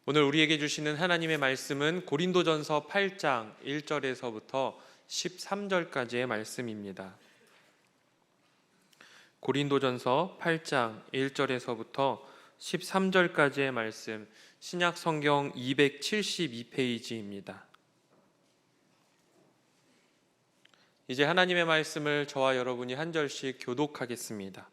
오늘 우리에게 주시는 하나님의 말씀은 고린도전서 8장 1절에서부터 13절까지의 말씀입니다. 고린도전서 8장 1절에서부터 13절까지의 말씀, 신약 성경 272페이지입니다. 이제 하나님의 말씀을 저와 여러분이 한 절씩 교독하겠습니다.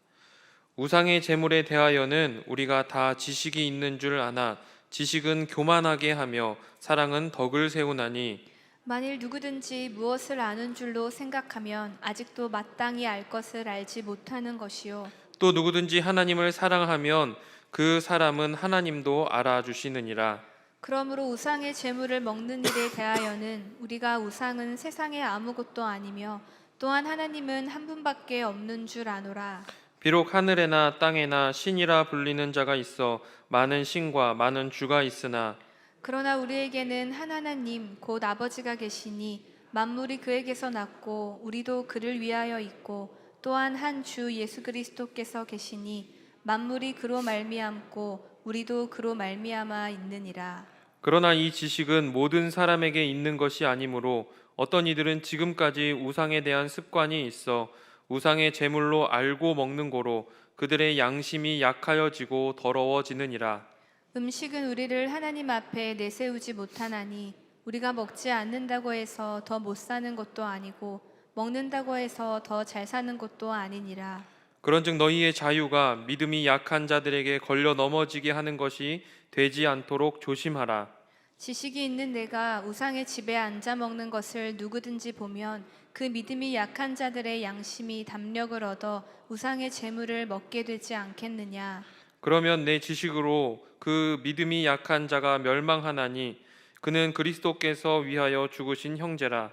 우상의 제물에 대하여는 우리가 다 지식이 있는 줄 아나 지식은 교만하게 하며 사랑은 덕을 세우나니, 만일 누구든지 무엇을 아는 줄로 생각하면 아직도 마땅히 알 것을 알지 못하는 것이요, 또 누구든지 하나님을 사랑하면 그 사람은 하나님도 알아주시느니라. 그러므로 우상의 제물을 먹는 일에 대하여는 우리가 우상은 세상에 아무것도 아니며 또한 하나님은 한 분밖에 없는 줄 아노라. 비록 하늘에나 땅에나 신이라 불리는 자가 있어 많은 신과 많은 주가 있으나, 그러나 우리에게는 한 하나님 곧 아버지가 계시니 만물이 그에게서 났고 우리도 그를 위하여 있고 또한 한 주 예수 그리스도께서 계시니 만물이 그로 말미암고 우리도 그로 말미암아 있느니라. 그러나 이 지식은 모든 사람에게 있는 것이 아니므로 어떤 이들은 지금까지 우상에 대한 습관이 있어 우상의 제물로 알고 먹는 고로 그들의 양심이 약하여지고 더러워지느니라. 음식은 우리를 하나님 앞에 내세우지 못하나니 우리가 먹지 않는다고 해서 더 못 사는 것도 아니고 먹는다고 해서 더 잘 사는 것도 아니니라. 그런즉 너희의 자유가 믿음이 약한 자들에게 걸려 넘어지게 하는 것이 되지 않도록 조심하라. 지식이 있는 내가 우상의 집에 앉아 먹는 것을 누구든지 보면 그 믿음이 약한 자들의 양심이 담력을 얻어 우상의 재물을 먹게 되지 않겠느냐. 그러면 내 지식으로 그 믿음이 약한 자가 멸망하나니 그는 그리스도께서 위하여 죽으신 형제라.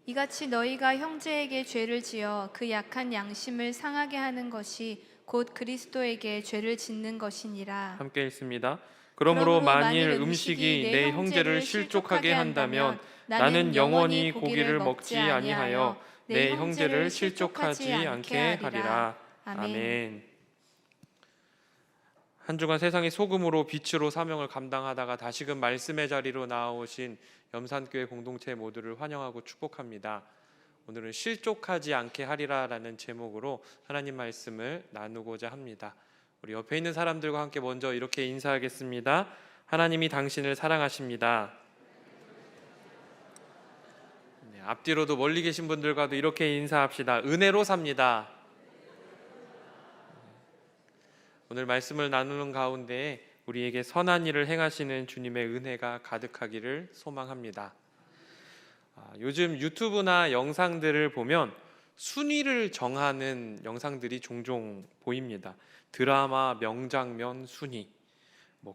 이같이 너희가 형제에게 죄를 지어 그 약한 양심을 상하게 하는 것이 곧 그리스도에게 죄를 짓는 것이니라. 함께 읽습니다. 그러므로 만일 음식이 내 형제를 실족하게 한다면 나는 영원히 고기를 먹지 아니하여 내 형제를 실족하지 않게 하리라. 아멘. 한 주간 세상의 소금으로 빛으로 사명을 감당하다가 다시금 말씀의 자리로 나오신 염산교회 공동체 모두를 환영하고 축복합니다. 오늘은 실족하지 않게 하리라라는 제목으로 하나님 말씀을 나누고자 합니다. 우리 옆에 있는 사람들과 함께 먼저 이렇게 인사하겠습니다. 하나님이 당신을 사랑하십니다. 네, 앞뒤로도 멀리 계신 분들과도 이렇게 인사합시다. 은혜로 삽니다. 오늘 말씀을 나누는 가운데 우리에게 선한 일을 행하시는 주님의 은혜가 가득하기를 소망합니다. 요즘 유튜브나 영상들을 보면 순위를 정하는 영상들이 종종 보입니다. 드라마 명장면 순위,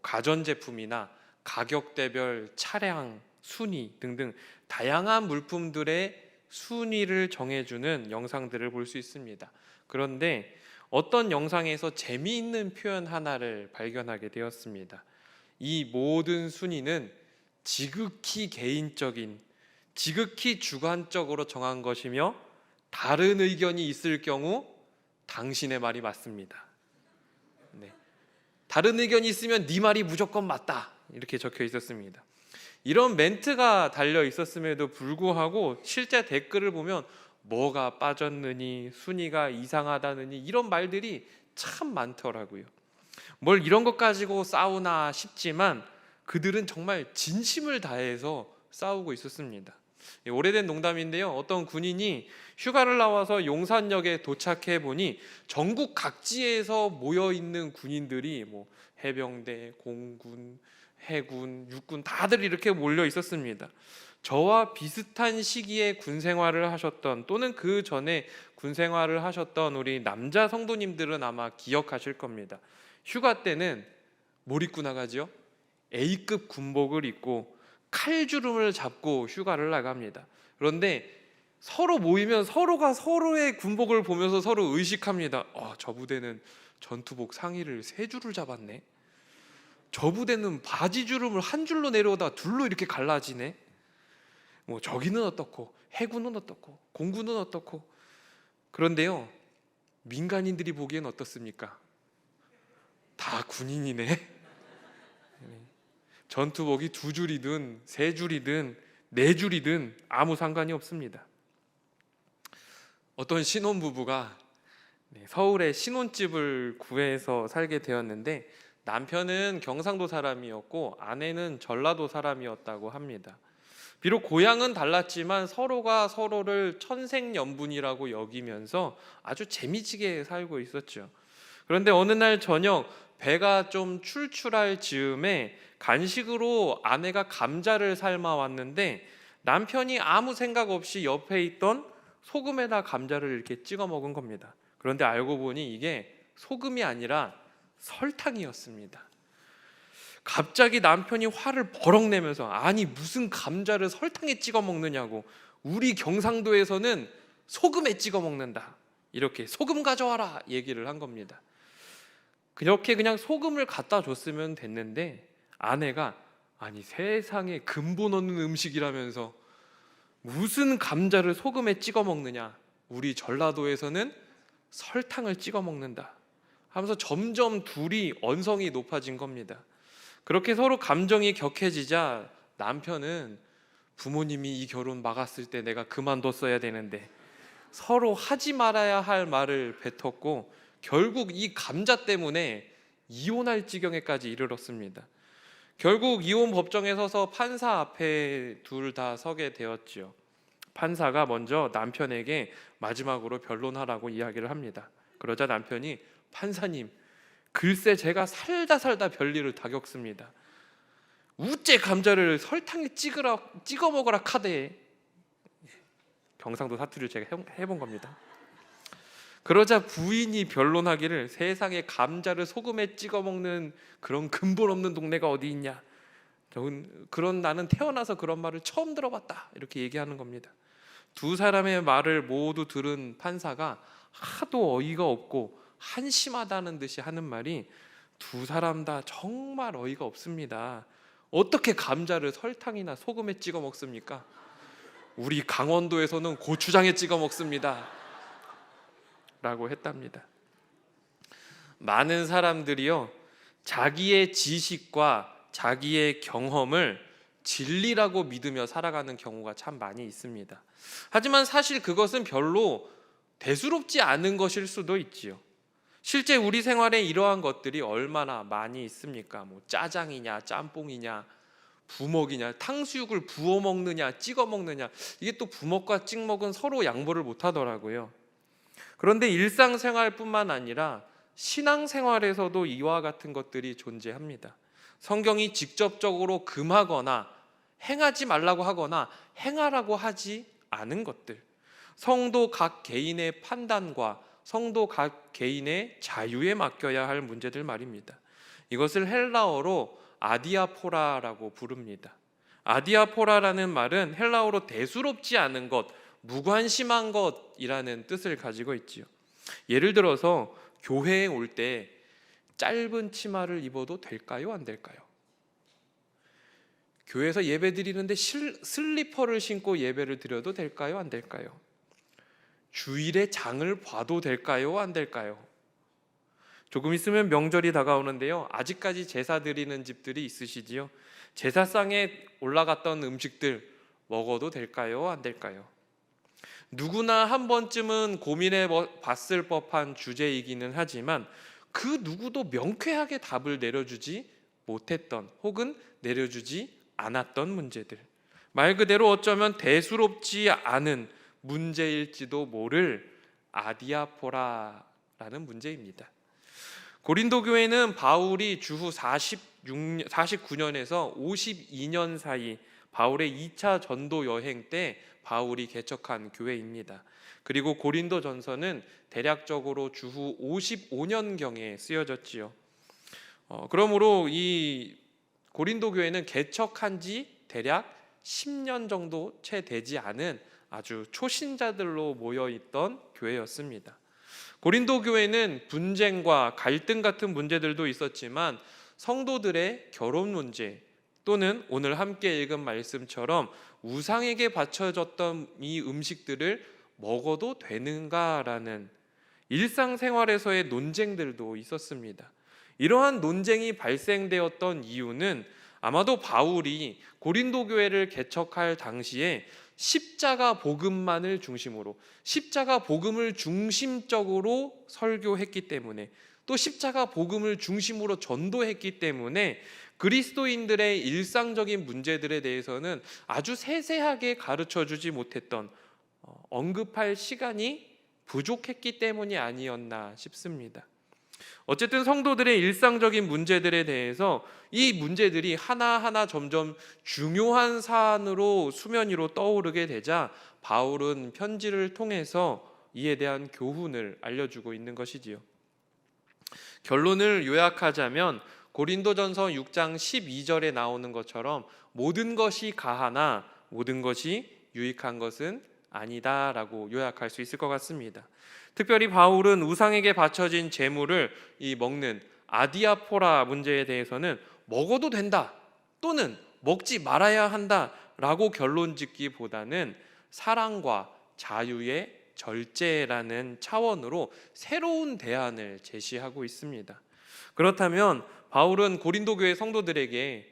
가전제품이나 가격대별 차량 순위 등등 다양한 물품들의 순위를 정해주는 영상들을 볼 수 있습니다. 그런데 어떤 영상에서 재미있는 표현 하나를 발견하게 되었습니다. 이 모든 순위는 지극히 개인적인, 지극히 주관적으로 정한 것이며 다른 의견이 있을 경우 당신의 말이 맞습니다. 네. 다른 의견이 있으면 네 말이 무조건 맞다, 이렇게 적혀 있었습니다. 이런 멘트가 달려 있었음에도 불구하고 실제 댓글을 보면 뭐가 빠졌느니, 순위가 이상하다느니 이런 말들이 참 많더라고요. 뭘 이런 것 가지고 싸우나 싶지만 그들은 정말 진심을 다해서 싸우고 있었습니다. 오래된 농담인데요, 어떤 군인이 휴가를 나와서 용산역에 도착해 보니 전국 각지에서 모여있는 군인들이 해병대, 공군, 해군, 육군 다들 이렇게 몰려 있었습니다. 저와 비슷한 시기에 군 생활을 하셨던, 또는 그 전에 군 생활을 하셨던 우리 남자 성도님들은 아마 기억하실 겁니다. 휴가 때는 뭘 입고 나가죠? A급 군복을 입고 칼주름을 잡고 휴가를 나갑니다. 그런데 서로 모이면 서로가 서로의 군복을 보면서 서로 의식합니다. 저 부대는 전투복 상의를 3줄을 잡았네. 저 부대는 바지 주름을 한 줄로 내려오다 둘로 이렇게 갈라지네. 저기는 어떻고, 해군은 어떻고, 공군은 어떻고. 그런데요, 민간인들이 보기엔 어떻습니까? 다 군인이네. 전투복이 2줄이든 3줄이든 4줄이든 아무 상관이 없습니다. 어떤 신혼부부가 서울에 신혼집을 구해서 살게 되었는데 남편은 경상도 사람이었고 아내는 전라도 사람이었다고 합니다. 비록 고향은 달랐지만 서로가 서로를 천생연분이라고 여기면서 아주 재미지게 살고 있었죠. 그런데 어느 날 저녁 배가 좀 출출할 즈음에 간식으로 아내가 감자를 삶아 왔는데 남편이 아무 생각 없이 옆에 있던 소금에다 감자를 이렇게 찍어 먹은 겁니다. 그런데 알고 보니 이게 소금이 아니라 설탕이었습니다. 갑자기 남편이 화를 버럭 내면서 아니 무슨 감자를 설탕에 찍어 먹느냐고, 우리 경상도에서는 소금에 찍어 먹는다, 이렇게 소금 가져와라 얘기를 한 겁니다. 그렇게 그냥 소금을 갖다 줬으면 됐는데 아내가 아니 세상에 근본 없는 음식이라면서 무슨 감자를 소금에 찍어 먹느냐, 우리 전라도에서는 설탕을 찍어 먹는다 하면서 점점 둘이 언성이 높아진 겁니다. 그렇게 서로 감정이 격해지자 남편은 부모님이 이 결혼 막았을 때 내가 그만뒀어야 되는데 서로 하지 말아야 할 말을 뱉었고 결국 이 감자 때문에 이혼할 지경에까지 이르렀습니다. 결국 이혼 법정에 서서 판사 앞에 둘 다 서게 되었지요. 판사가 먼저 남편에게 마지막으로 변론하라고 이야기를 합니다. 그러자 남편이 판사님, 글쎄 제가 살다 별일을 다 겪습니다. 우째 감자를 설탕에 찍어 먹으라 카대. 경상도 사투리를 제가 해본 겁니다. 그러자 부인이 변론하기를 세상에 감자를 소금에 찍어 먹는 그런 근본 없는 동네가 어디 있냐, 그런 나는 태어나서 그런 말을 처음 들어봤다, 이렇게 얘기하는 겁니다. 두 사람의 말을 모두 들은 판사가 하도 어이가 없고 한심하다는 듯이 하는 말이 두 사람 다 정말 어이가 없습니다. 어떻게 감자를 설탕이나 소금에 찍어 먹습니까? 우리 강원도에서는 고추장에 찍어 먹습니다 라고 했답니다. 많은 사람들이요, 자기의 지식과 자기의 경험을 진리라고 믿으며 살아가는 경우가 참 많이 있습니다. 하지만 사실 그것은 별로 대수롭지 않은 것일 수도 있지요. 실제 우리 생활에 이러한 것들이 얼마나 많이 있습니까? 뭐 짜장이냐, 짬뽕이냐, 부먹이냐, 탕수육을 부어 먹느냐, 찍어 먹느냐, 이게 또 부먹과 찍먹은 서로 양보를 못 하더라고요. 그런데 일상생활뿐만 아니라 신앙생활에서도 이와 같은 것들이 존재합니다. 성경이 직접적으로 금하거나 행하지 말라고 하거나 행하라고 하지 않은 것들, 성도 각 개인의 판단과 성도 각 개인의 자유에 맡겨야 할 문제들 말입니다. 이것을 헬라어로 아디아포라라고 부릅니다. 아디아포라라는 말은 헬라어로 대수롭지 않은 것, 무관심한 것이라는 뜻을 가지고 있지요. 예를 들어서 교회에 올 때 짧은 치마를 입어도 될까요, 안 될까요? 교회에서 예배 드리는데 슬리퍼를 신고 예배를 드려도 될까요, 안 될까요? 주일에 장을 봐도 될까요, 안 될까요? 조금 있으면 명절이 다가오는데요, 아직까지 제사 드리는 집들이 있으시지요? 제사상에 올라갔던 음식들 먹어도 될까요, 안 될까요? 누구나 한 번쯤은 고민해 봤을 법한 주제이기는 하지만 그 누구도 명쾌하게 답을 내려주지 못했던 혹은 내려주지 않았던 문제들, 말 그대로 어쩌면 대수롭지 않은 문제일지도 모를 아디아포라라는 문제입니다. 고린도 교회는 바울이 주후 49년에서 52년 사이 바울의 2차 전도 여행 때 바울이 개척한 교회입니다. 그리고 고린도 전서는 대략적으로 주후 55년경에 쓰여졌지요. 그러므로 이 고린도 교회는 개척한 지 대략 10년 정도 채 되지 않은 아주 초신자들로 모여있던 교회였습니다. 고린도 교회는 분쟁과 갈등 같은 문제들도 있었지만 성도들의 결혼 문제 또는 오늘 함께 읽은 말씀처럼 우상에게 바쳐졌던 이 음식들을 먹어도 되는가라는 일상생활에서의 논쟁들도 있었습니다. 이러한 논쟁이 발생되었던 이유는 아마도 바울이 고린도 교회를 개척할 당시에 십자가 복음만을 중심으로, 십자가 복음을 중심적으로 설교했기 때문에, 또 십자가 복음을 중심으로 전도했기 때문에 그리스도인들의 일상적인 문제들에 대해서는 아주 세세하게 가르쳐 주지 못했던, 언급할 시간이 부족했기 때문이 아니었나 싶습니다. 어쨌든 성도들의 일상적인 문제들에 대해서 이 문제들이 하나하나 점점 중요한 사안으로 수면 위로 떠오르게 되자 바울은 편지를 통해서 이에 대한 교훈을 알려주고 있는 것이지요. 결론을 요약하자면 고린도전서 6장 12절에 나오는 것처럼 모든 것이 가하나 모든 것이 유익한 것은 아니다라고 요약할 수 있을 것 같습니다. 특별히 바울은 우상에게 바쳐진 제물을 먹는 아디아포라 문제에 대해서는 먹어도 된다 또는 먹지 말아야 한다라고 결론 짓기보다는 사랑과 자유의 절제라는 차원으로 새로운 대안을 제시하고 있습니다. 그렇다면 바울은 고린도 교회 성도들에게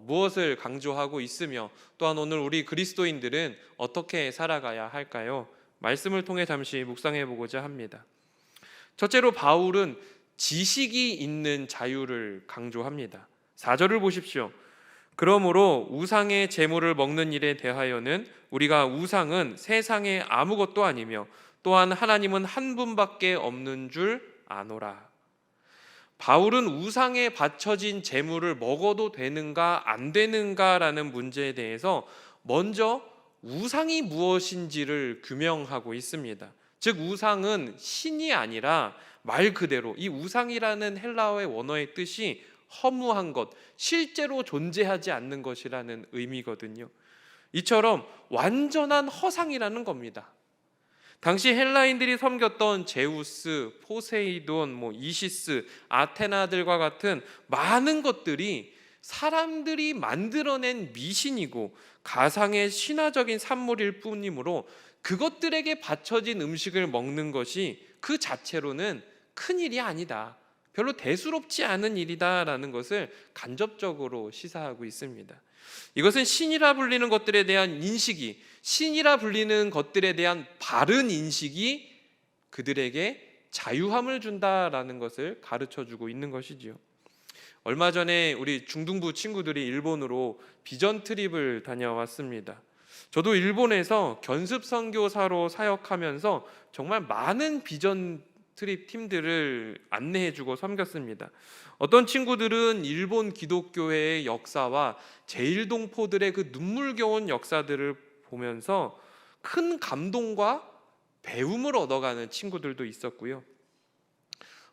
무엇을 강조하고 있으며, 또한 오늘 우리 그리스도인들은 어떻게 살아가야 할까요? 말씀을 통해 잠시 묵상해 보고자 합니다. 첫째로 바울은 지식이 있는 자유를 강조합니다. 4절을 보십시오. 그러므로 우상의 제물을 먹는 일에 대하여는 우리가 우상은 세상에 아무것도 아니며 또한 하나님은 한 분밖에 없는 줄 아노라. 바울은 우상에 바쳐진 제물을 먹어도 되는가 안 되는가라는 문제에 대해서 먼저 우상이 무엇인지를 규명하고 있습니다. 즉 우상은 신이 아니라 말 그대로 이 우상이라는 헬라어의 원어의 뜻이 허무한 것, 실제로 존재하지 않는 것이라는 의미거든요. 이처럼 완전한 허상이라는 겁니다. 당시 헬라인들이 섬겼던 제우스, 포세이돈, 이시스, 아테나들과 같은 많은 것들이 사람들이 만들어낸 미신이고 가상의 신화적인 산물일 뿐이므로 그것들에게 바쳐진 음식을 먹는 것이 그 자체로는 큰일이 아니다, 별로 대수롭지 않은 일이다라는 것을 간접적으로 시사하고 있습니다. 이것은 신이라 불리는 것들에 대한 인식이, 신이라 불리는 것들에 대한 바른 인식이 그들에게 자유함을 준다라는 것을 가르쳐주고 있는 것이지요. 얼마 전에 우리 중등부 친구들이 일본으로 비전 트립을 다녀왔습니다. 저도 일본에서 견습 선교사로 사역하면서 정말 많은 비전 트립 팀들을 안내해주고 섬겼습니다. 어떤 친구들은 일본 기독교회의 역사와 제일동포들의 그 눈물겨운 역사들을 보면서 큰 감동과 배움을 얻어가는 친구들도 있었고요.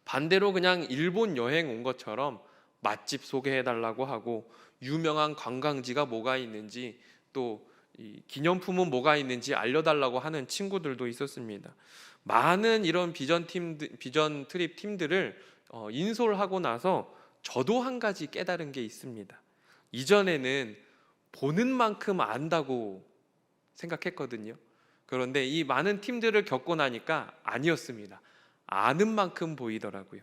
반대로 그냥 일본 여행 온 것처럼 맛집 소개해달라고 하고 유명한 관광지가 뭐가 있는지, 또 이 기념품은 뭐가 있는지 알려달라고 하는 친구들도 있었습니다. 많은 이런 비전 트립 팀들을 인솔하고 나서 저도 한 가지 깨달은 게 있습니다. 이전에는 보는 만큼 안다고 생각했거든요. 그런데 이 많은 팀들을 겪고 나니까 아니었습니다. 아는 만큼 보이더라고요.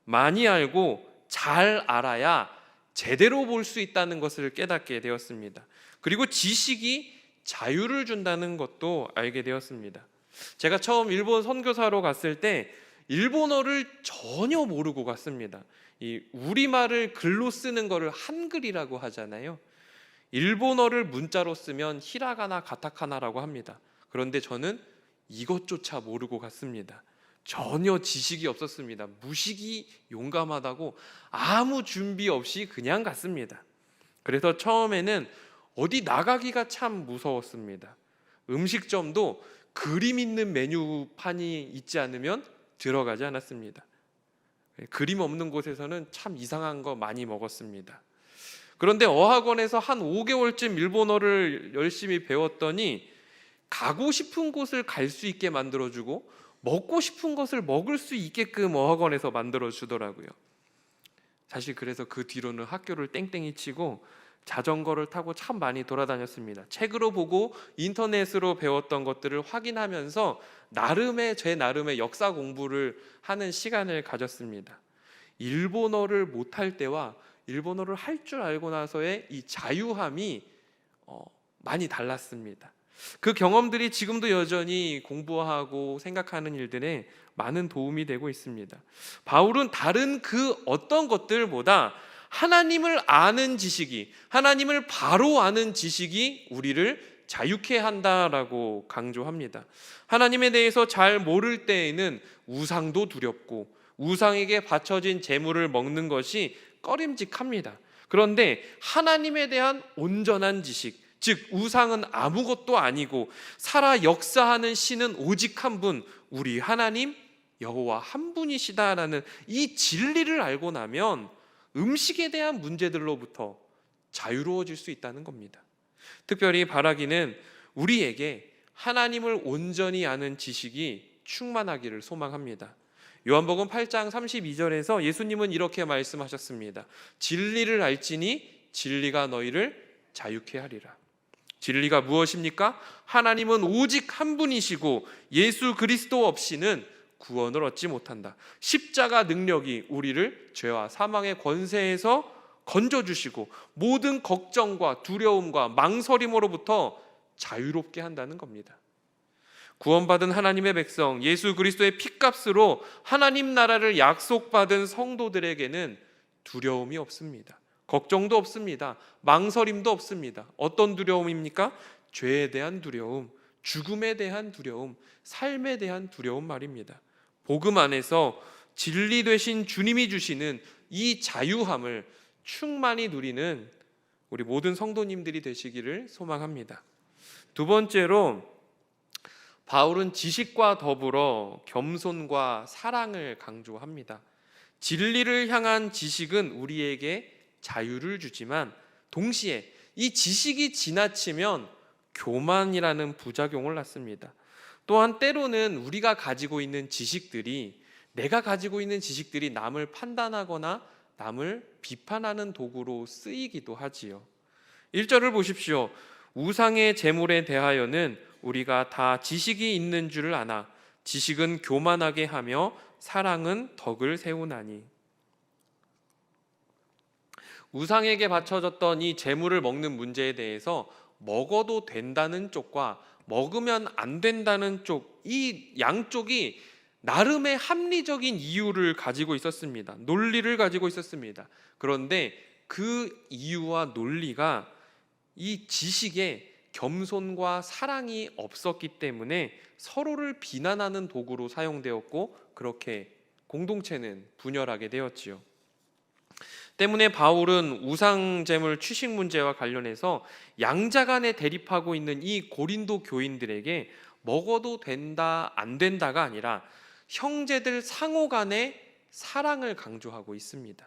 많이 알고 잘 알아야 제대로 볼 수 있다는 것을 깨닫게 되었습니다. 그리고 지식이 자유를 준다는 것도 알게 되었습니다. 제가 처음 일본 선교사로 갔을 때 일본어를 전혀 모르고 갔습니다. 이 우리말을 글로 쓰는 거를 한글이라고 하잖아요. 일본어를 문자로 쓰면 히라가나 가타카나라고 합니다. 그런데 저는 이것조차 모르고 갔습니다. 전혀 지식이 없었습니다. 무식이 용감하다고 아무 준비 없이 그냥 갔습니다. 그래서 처음에는 어디 나가기가 참 무서웠습니다. 음식점도 그림 있는 메뉴판이 있지 않으면 들어가지 않았습니다. 그림 없는 곳에서는 참 이상한 거 많이 먹었습니다. 그런데 어학원에서 한 5개월쯤 일본어를 열심히 배웠더니 가고 싶은 곳을 갈 수 있게 만들어주고 먹고 싶은 것을 먹을 수 있게끔 어학원에서 만들어주더라고요. 사실 그래서 그 뒤로는 학교를 땡땡이 치고 자전거를 타고 참 많이 돌아다녔습니다. 책으로 보고 인터넷으로 배웠던 것들을 확인하면서 제 나름의 역사 공부를 하는 시간을 가졌습니다. 일본어를 못할 때와 일본어를 할 줄 알고 나서의 이 자유함이 많이 달랐습니다. 그 경험들이 지금도 여전히 공부하고 생각하는 일들에 많은 도움이 되고 있습니다. 바울은 다른 그 어떤 것들보다 하나님을 아는 지식이, 하나님을 바로 아는 지식이 우리를 자유케 한다라고 강조합니다. 하나님에 대해서 잘 모를 때에는 우상도 두렵고 우상에게 바쳐진 제물을 먹는 것이 꺼림직합니다. 그런데 하나님에 대한 온전한 지식, 즉 우상은 아무것도 아니고 살아 역사하는 신은 오직 한 분, 우리 하나님 여호와 한 분이시다라는 이 진리를 알고 나면 음식에 대한 문제들로부터 자유로워질 수 있다는 겁니다. 특별히 바라기는 우리에게 하나님을 온전히 아는 지식이 충만하기를 소망합니다. 요한복음 8장 32절에서 예수님은 이렇게 말씀하셨습니다. 진리를 알지니 진리가 너희를 자유케 하리라. 진리가 무엇입니까? 하나님은 오직 한 분이시고 예수 그리스도 없이는 구원을 얻지 못한다. 십자가 능력이 우리를 죄와 사망의 권세에서 건져주시고 모든 걱정과 두려움과 망설임으로부터 자유롭게 한다는 겁니다. 구원받은 하나님의 백성, 예수 그리스도의 피값으로 하나님 나라를 약속받은 성도들에게는 두려움이 없습니다. 걱정도 없습니다. 망설임도 없습니다. 어떤 두려움입니까? 죄에 대한 두려움, 죽음에 대한 두려움, 삶에 대한 두려움 말입니다. 복음 안에서 진리 되신 주님이 주시는 이 자유함을 충만히 누리는 우리 모든 성도님들이 되시기를 소망합니다. 두 번째로 바울은 지식과 더불어 겸손과 사랑을 강조합니다. 진리를 향한 지식은 우리에게 자유를 주지만 동시에 이 지식이 지나치면 교만이라는 부작용을 낳습니다. 또한 때로는 우리가 가지고 있는 지식들이, 내가 가지고 있는 지식들이 남을 판단하거나 남을 비판하는 도구로 쓰이기도 하지요. 1절을 보십시오. 우상의 제물에 대하여는 우리가 다 지식이 있는 줄을 아나 지식은 교만하게 하며 사랑은 덕을 세우나니. 우상에게 바쳐졌던 이 제물을 먹는 문제에 대해서 먹어도 된다는 쪽과 먹으면 안 된다는 쪽, 이 양쪽이 나름의 합리적인 이유를 가지고 있었습니다. 논리를 가지고 있었습니다. 그런데 그 이유와 논리가 이 지식에 겸손과 사랑이 없었기 때문에 서로를 비난하는 도구로 사용되었고 그렇게 공동체는 분열하게 되었지요. 때문에 바울은 우상제물 취식 문제와 관련해서 양자간에 대립하고 있는 이 고린도 교인들에게 먹어도 된다 안 된다가 아니라 형제들 상호 간의 사랑을 강조하고 있습니다.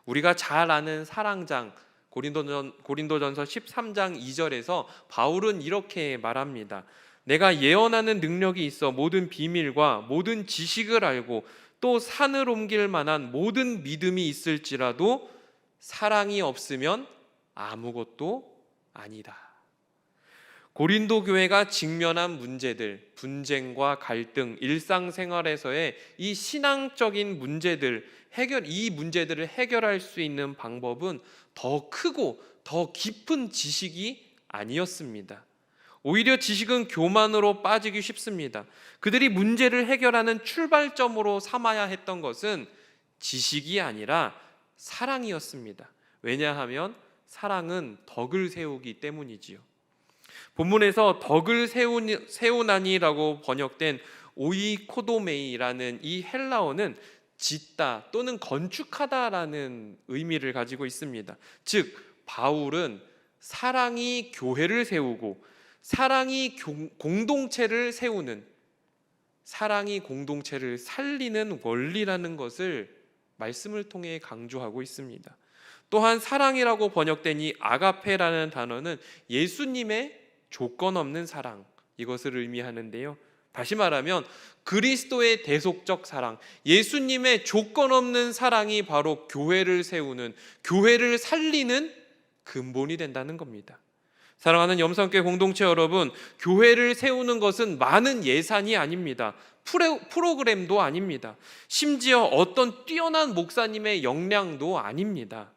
우리가 잘 아는 사랑장 고린도전서 13장 2절에서 바울은 이렇게 말합니다. 내가 예언하는 능력이 있어 모든 비밀과 모든 지식을 알고 또 산을 옮길 만한 모든 믿음이 있을지라도 사랑이 없으면 아무것도 아니다. 고린도 교회가 직면한 문제들, 분쟁과 갈등, 일상생활에서의 이 신앙적인 문제들, 이 문제들을 해결할 수 있는 방법은 더 크고 더 깊은 지식이 아니었습니다. 오히려 지식은 교만으로 빠지기 쉽습니다. 그들이 문제를 해결하는 출발점으로 삼아야 했던 것은 지식이 아니라 사랑이었습니다. 왜냐하면 사랑은 덕을 세우기 때문이지요. 본문에서 덕을 세우나니라고 번역된 오이코도메이라는 이 헬라어는 짓다 또는 건축하다라는 의미를 가지고 있습니다. 즉 바울은 사랑이 교회를 세우고 사랑이 공동체를 세우는, 사랑이 공동체를 살리는 원리라는 것을 말씀을 통해 강조하고 있습니다. 또한 사랑이라고 번역된 이 아가페라는 단어는 예수님의 조건 없는 사랑, 이것을 의미하는데요. 다시 말하면 그리스도의 대속적 사랑, 예수님의 조건 없는 사랑이 바로 교회를 세우는, 교회를 살리는 근본이 된다는 겁니다. 사랑하는 염성교회 공동체 여러분, 교회를 세우는 것은 많은 예산이 아닙니다. 프로그램도 아닙니다. 심지어 어떤 뛰어난 목사님의 역량도 아닙니다.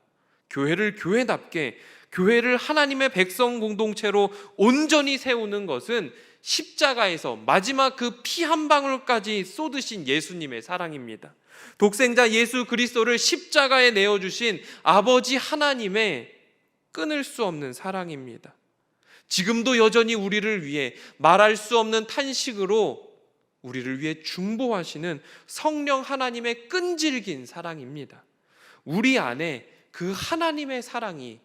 교회를 교회답게, 교회를 하나님의 백성 공동체로 온전히 세우는 것은 십자가에서 마지막 그 피 한 방울까지 쏟으신 예수님의 사랑입니다. 독생자 예수 그리스도를 십자가에 내어주신 아버지 하나님의 끊을 수 없는 사랑입니다. 지금도 여전히 우리를 위해 말할 수 없는 탄식으로 우리를 위해 중보하시는 성령 하나님의 끈질긴 사랑입니다. 우리 안에 그 하나님의 사랑이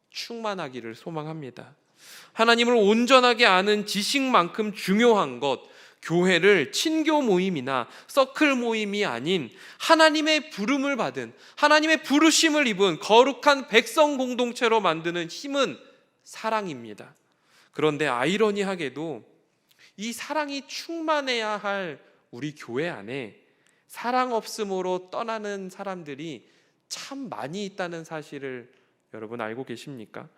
충만하기를 소망합니다. 하나님을 온전하게 아는 지식만큼 중요한 것, 교회를 친교 모임이나 서클 모임이 아닌 하나님의 부름을 받은, 하나님의 부르심을 입은 거룩한 백성 공동체로 만드는 힘은 사랑입니다. 그런데 아이러니하게도 이 사랑이 충만해야 할 우리 교회 안에 사랑 없음으로 떠나는 사람들이 참 많이 있다는 사실을 여러분 알고 계십니까?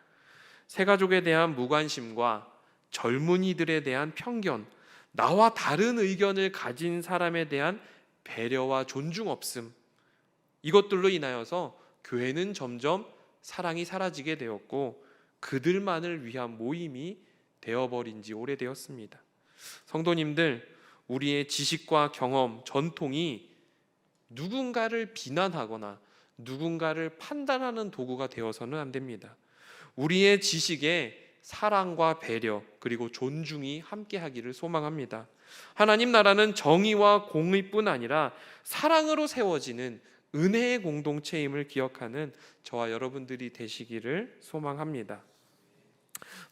새가족에 대한 무관심과 젊은이들에 대한 편견, 나와 다른 의견을 가진 사람에 대한 배려와 존중 없음, 이것들로 인하여서 교회는 점점 사랑이 사라지게 되었고 그들만을 위한 모임이 되어버린 지 오래되었습니다. 성도님들, 우리의 지식과 경험, 전통이 누군가를 비난하거나 누군가를 판단하는 도구가 되어서는 안 됩니다. 우리의 지식에 사랑과 배려 그리고 존중이 함께하기를 소망합니다. 하나님 나라는 정의와 공의뿐 아니라 사랑으로 세워지는 은혜의 공동체임을 기억하는 저와 여러분들이 되시기를 소망합니다.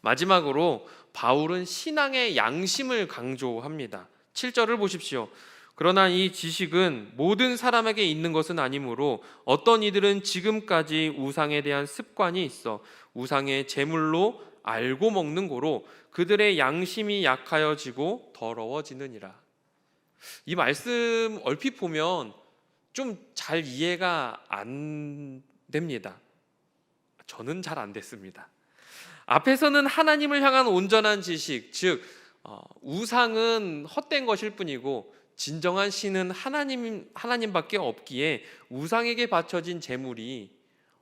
마지막으로 바울은 신앙의 양심을 강조합니다. 7절을 보십시오. 그러나 이 지식은 모든 사람에게 있는 것은 아니므로 어떤 이들은 지금까지 우상에 대한 습관이 있어 우상의 제물로 알고 먹는 고로 그들의 양심이 약하여지고 더러워지느니라. 이 말씀 얼핏 보면 좀 잘 이해가 안 됩니다. 저는 잘 안 됐습니다. 앞에서는 하나님을 향한 온전한 지식, 즉 우상은 헛된 것일 뿐이고 진정한 신은 하나님밖에 없기에 우상에게 바쳐진 제물이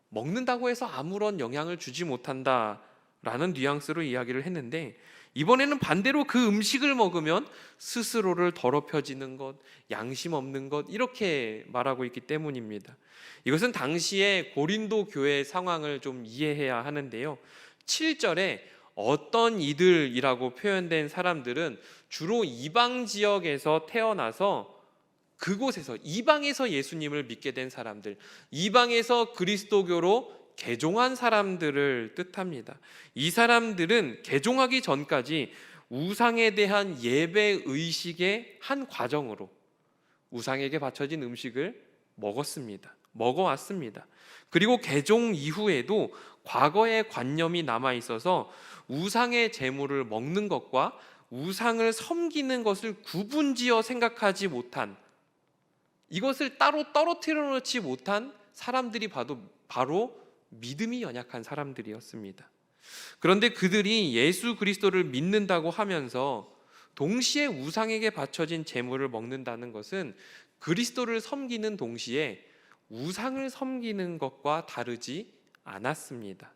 먹는다고 해서 아무런 영향을 주지 못한다라는 뉘앙스로 이야기를 했는데, 이번에는 반대로 그 음식을 먹으면 스스로를 더럽혀지는 것, 양심 없는 것, 이렇게 말하고 있기 때문입니다. 이것은 당시의 고린도 교회의 상황을 좀 이해해야 하는데요. 7절에 어떤 이들이라고 표현된 사람들은 주로 이방 지역에서 태어나서 그곳에서 이방에서 예수님을 믿게 된 사람들, 이방에서 그리스도교로 개종한 사람들을 뜻합니다. 이 사람들은 개종하기 전까지 우상에 대한 예배 의식의 한 과정으로 우상에게 바쳐진 음식을 먹어왔습니다. 그리고 개종 이후에도 과거의 관념이 남아 있어서 우상의 제물을 먹는 것과 우상을 섬기는 것을 구분지어 생각하지 못한, 이것을 따로 떨어뜨려 놓지 못한 사람들이 바로 믿음이 연약한 사람들이었습니다. 그런데 그들이 예수 그리스도를 믿는다고 하면서 동시에 우상에게 바쳐진 제물을 먹는다는 것은 그리스도를 섬기는 동시에 우상을 섬기는 것과 다르지 않았습니다.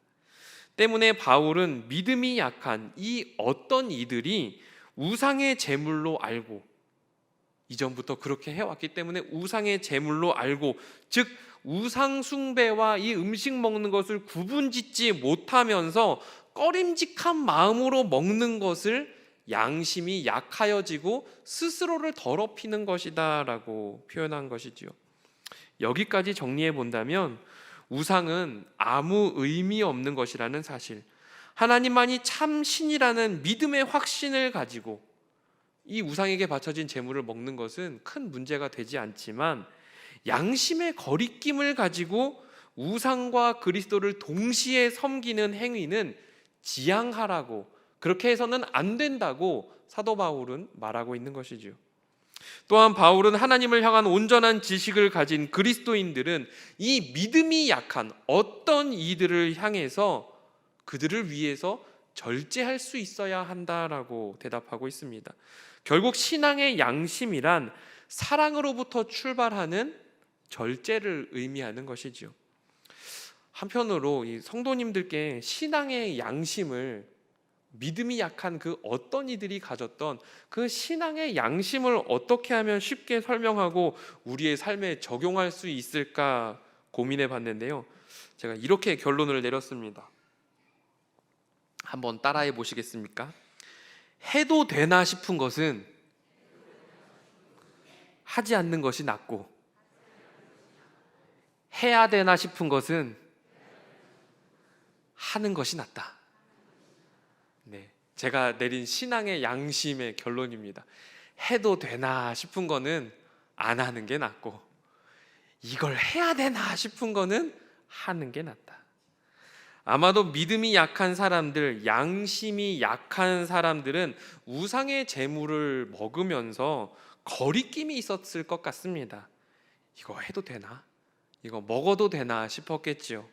때문에 바울은 믿음이 약한 이 어떤 이들이 우상의 제물로 알고, 이전부터 그렇게 해왔기 때문에 우상의 제물로 알고, 즉 우상 숭배와 이 음식 먹는 것을 구분짓지 못하면서 꺼림직한 마음으로 먹는 것을 양심이 약하여지고 스스로를 더럽히는 것이다 라고 표현한 것이지요. 여기까지 정리해 본다면 우상은 아무 의미 없는 것이라는 사실, 하나님만이 참 신이라는 믿음의 확신을 가지고 이 우상에게 바쳐진 제물을 먹는 것은 큰 문제가 되지 않지만, 양심의 거리낌을 가지고 우상과 그리스도를 동시에 섬기는 행위는 지양하라고, 그렇게 해서는 안 된다고 사도 바울은 말하고 있는 것이죠. 또한 바울은 하나님을 향한 온전한 지식을 가진 그리스도인들은 이 믿음이 약한 어떤 이들을 향해서 그들을 위해서 절제할 수 있어야 한다라고 대답하고 있습니다. 결국 신앙의 양심이란 사랑으로부터 출발하는 절제를 의미하는 것이지요. 한편으로 이 성도님들께 신앙의 양심을, 믿음이 약한 그 어떤 이들이 가졌던 그 신앙의 양심을 어떻게 하면 쉽게 설명하고 우리의 삶에 적용할 수 있을까 고민해 봤는데요. 제가 이렇게 결론을 내렸습니다. 한번 따라해 보시겠습니까? 해도 되나 싶은 것은 하지 않는 것이 낫고, 해야 되나 싶은 것은 하는 것이 낫다. 네, 제가 내린 신앙의 양심의 결론입니다. 해도 되나 싶은 거는 안 하는 게 낫고, 이걸 해야 되나 싶은 거는 하는 게 낫다. 아마도 믿음이 약한 사람들, 양심이 약한 사람들은 우상의 재물을 먹으면서 거리낌이 있었을 것 같습니다. 이거 해도 되나? 이거 먹어도 되나 싶었겠지요.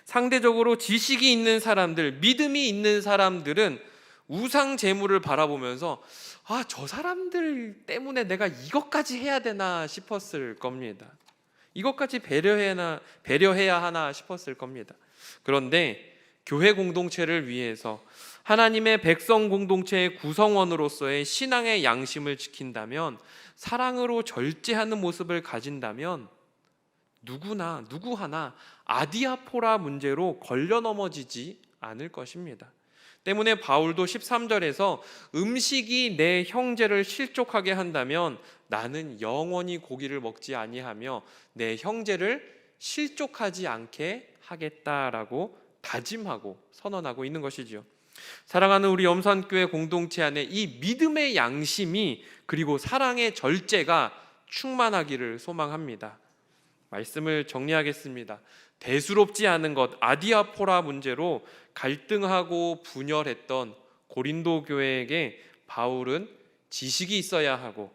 상대적으로 지식이 있는 사람들, 믿음이 있는 사람들은 우상 재물을 바라보면서 저 사람들 때문에 내가 이것까지 해야 되나 싶었을 겁니다. 이것까지 배려해야 하나 싶었을 겁니다. 그런데 교회 공동체를 위해서 하나님의 백성 공동체의 구성원으로서의 신앙의 양심을 지킨다면, 사랑으로 절제하는 모습을 가진다면 누구 하나 아디아포라 문제로 걸려 넘어지지 않을 것입니다. 때문에 바울도 13절에서 음식이 내 형제를 실족하게 한다면 나는 영원히 고기를 먹지 아니하며 내 형제를 실족하지 않게 하겠다라고 다짐하고 선언하고 있는 것이죠. 사랑하는 우리 염산교회 공동체 안에 이 믿음의 양심이, 그리고 사랑의 절제가 충만하기를 소망합니다. 말씀을 정리하겠습니다. 대수롭지 않은 것, 아디아포라 문제로 갈등하고 분열했던 고린도 교회에게 바울은 지식이 있어야 하고,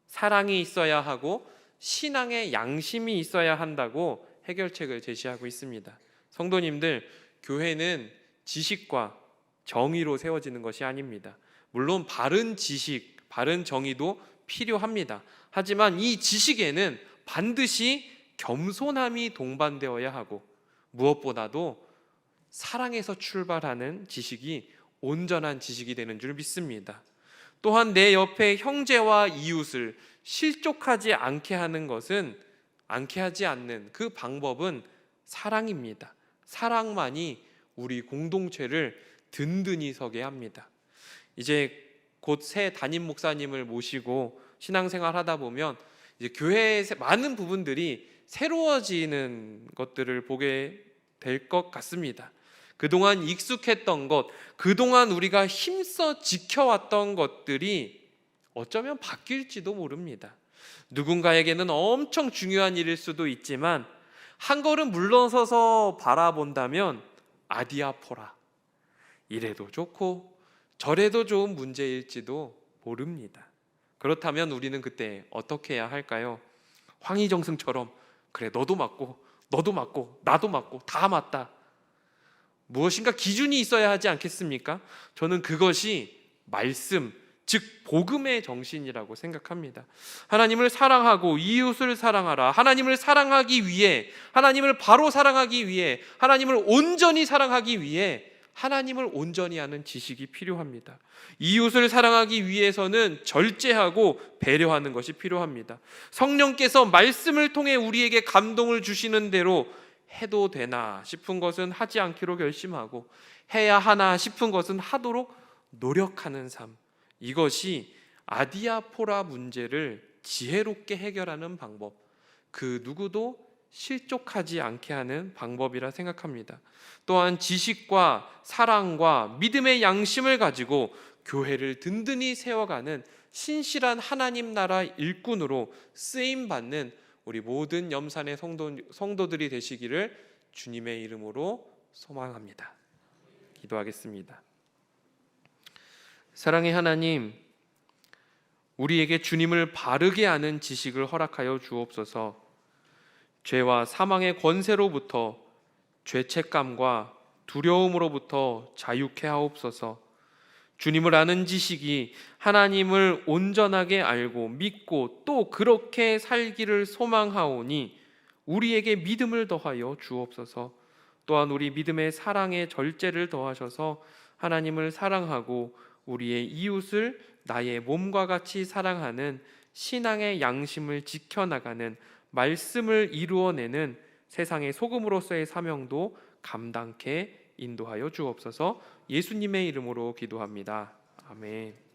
사랑이 있어야 하고, 신앙의 양심이 있어야 한다고 해결책을 제시하고 있습니다. 성도님들, 교회는 지식과 정의로 세워지는 것이 아닙니다. 물론 바른 지식, 바른 정의도 필요합니다. 하지만 이 지식에는 반드시 겸손함이 동반되어야 하고, 무엇보다도 사랑에서 출발하는 지식이 온전한 지식이 되는 줄 믿습니다. 또한 내 옆에 형제와 이웃을 실족하지 않게 하지 않는 그 방법은 사랑입니다. 사랑만이 우리 공동체를 든든히 서게 합니다. 이제 곧 새 담임 목사님을 모시고 신앙생활 하다 보면 이제 교회의 많은 부분들이 새로워지는 것들을 보게 될 것 같습니다. 그동안 익숙했던 것, 그동안 우리가 힘써 지켜왔던 것들이 어쩌면 바뀔지도 모릅니다. 누군가에게는 엄청 중요한 일일 수도 있지만 한 걸음 물러서서 바라본다면 아디아포라, 이래도 좋고 저래도 좋은 문제일지도 모릅니다. 그렇다면 우리는 그때 어떻게 해야 할까요? 황희정승처럼 그래, 너도 맞고 나도 맞고 다 맞다, 무엇인가 기준이 있어야 하지 않겠습니까? 저는 그것이 말씀, 즉 복음의 정신이라고 생각합니다. 하나님을 사랑하고 이웃을 사랑하라. 하나님을 사랑하기 위해, 하나님을 바로 사랑하기 위해, 하나님을 온전히 사랑하기 위해 하나님을 온전히 아는 지식이 필요합니다. 이웃을 사랑하기 위해서는 절제하고 배려하는 것이 필요합니다. 성령께서 말씀을 통해 우리에게 감동을 주시는 대로 해도 되나 싶은 것은 하지 않기로 결심하고, 해야 하나 싶은 것은 하도록 노력하는 삶, 이것이 아디아포라 문제를 지혜롭게 해결하는 방법, 그 누구도 실족하지 않게 하는 방법이라 생각합니다. 또한 지식과 사랑과 믿음의 양심을 가지고 교회를 든든히 세워가는 신실한 하나님 나라 일꾼으로 쓰임받는 우리 모든 염산의 성도들이 되시기를 주님의 이름으로 소망합니다. 기도하겠습니다. 사랑의 하나님, 우리에게 주님을 바르게 아는 지식을 허락하여 주옵소서. 죄와 사망의 권세로부터, 죄책감과 두려움으로부터 자유케 하옵소서. 주님을 아는 지식이 하나님을 온전하게 알고 믿고 또 그렇게 살기를 소망하오니 우리에게 믿음을 더하여 주옵소서. 또한 우리 믿음의 사랑의 절제를 더하셔서 하나님을 사랑하고 우리의 이웃을 나의 몸과 같이 사랑하는 신앙의 양심을 지켜나가는 말씀을 이루어내는 세상의 소금으로서의 사명도 감당케 인도하여 주옵소서. 예수님의 이름으로 기도합니다. 아멘.